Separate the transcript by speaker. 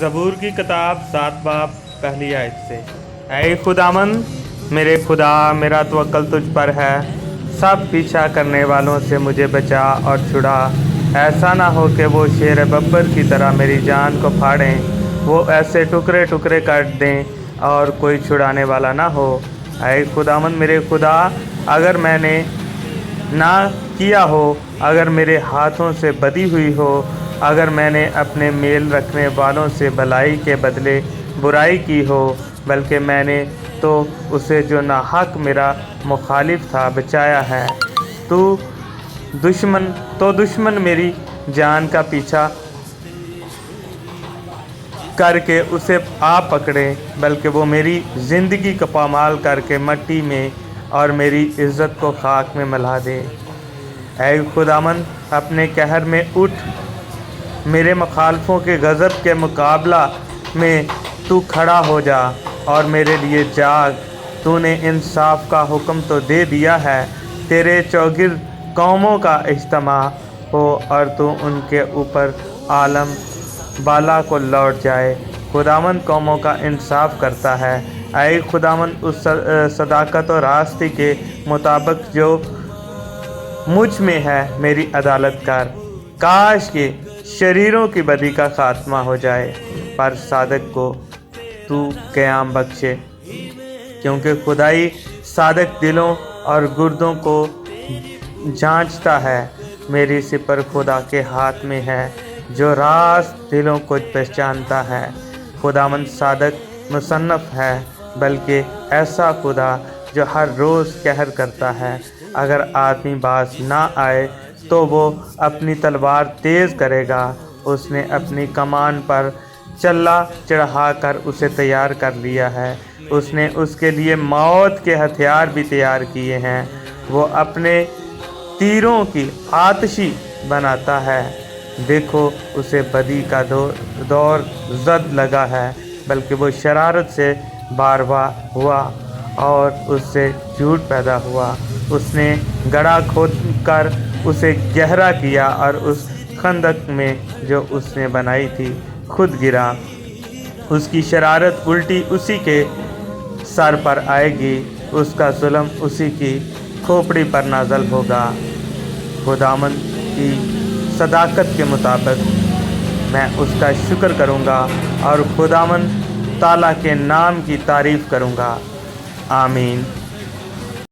Speaker 1: ज़बूर की किताब 7 बाब पहली आयत से। ऐ खुदावन मेरे खुदा, मेरा तवक्कल तुझ पर है। सब पीछा करने वालों से मुझे बचा और छुड़ा। ऐसा ना हो कि वो शेर बब्बर की तरह मेरी जान को फाड़ें, वो ऐसे टुकड़े टुकड़े काट दें और कोई छुड़ाने वाला ना हो। ऐ खुदावन मेरे खुदा, अगर मैंने ना किया हो, अगर मेरे हाथों से बदी हुई हो, अगर मैंने अपने मेल रखने वालों से भलाई के बदले बुराई की हो, बल्कि मैंने तो उसे जो नाहक मेरा मुखालिफ था बचाया है। दुश्मन मेरी जान का पीछा करके उसे आप पकड़े, बल्कि वो मेरी ज़िंदगी को पामाल करके मट्टी में और मेरी इज़्ज़त को खाक में मिला दे। ऐ खुदावन अपने कहर में उठ, मेरे मुखालफों के गज़ब के मुकाबला में तू खड़ा हो जा और मेरे लिए जाग। तूने इंसाफ का हुक्म तो दे दिया है, तेरे चौगिर्द कौमों का इज्तिमा हो और तू उनके ऊपर आलम बाला को लौट जाए। खुदावंद कौमों का इंसाफ करता है। ऐ खुदावंद उस सदाकत और रास्ते के मुताबिक जो मुझ में है मेरी अदालत कर। काश के शरीरों की बदी का खात्मा हो जाए, पर सादक को तू क़याम बख्शे, क्योंकि खुदाई सादक दिलों और गुर्दों को जांचता है। मेरी सिपर खुदा के हाथ में है, जो रास्त दिलों को पहचानता है। खुदावंद सादक मुसन्नफ़ है, बल्कि ऐसा खुदा जो हर रोज़ कहर करता है। अगर आदमी बाज ना आए तो वो अपनी तलवार तेज़ करेगा। उसने अपनी कमान पर चल्ला चढ़ा कर उसे तैयार कर लिया है। उसने उसके लिए मौत के हथियार भी तैयार किए हैं। वो अपने तीरों की आतिशी बनाता है। देखो, उसे बदी का दौर जद लगा है, बल्कि वो शरारत से बारवा हुआ और उससे झूठ पैदा हुआ। उसने गड्ढा खोद कर उसे गहरा किया और उस खंदक में जो उसने बनाई थी खुद गिरा। उसकी शरारत उल्टी उसी के सर पर आएगी, उसका जुल्म उसी की खोपड़ी पर नाज़ल होगा। खुदावंद की सदाकत के मुताबिक मैं उसका शुक्र करूँगा और खुदावंद ताला के नाम की तारीफ़ करूँगा। आमीन।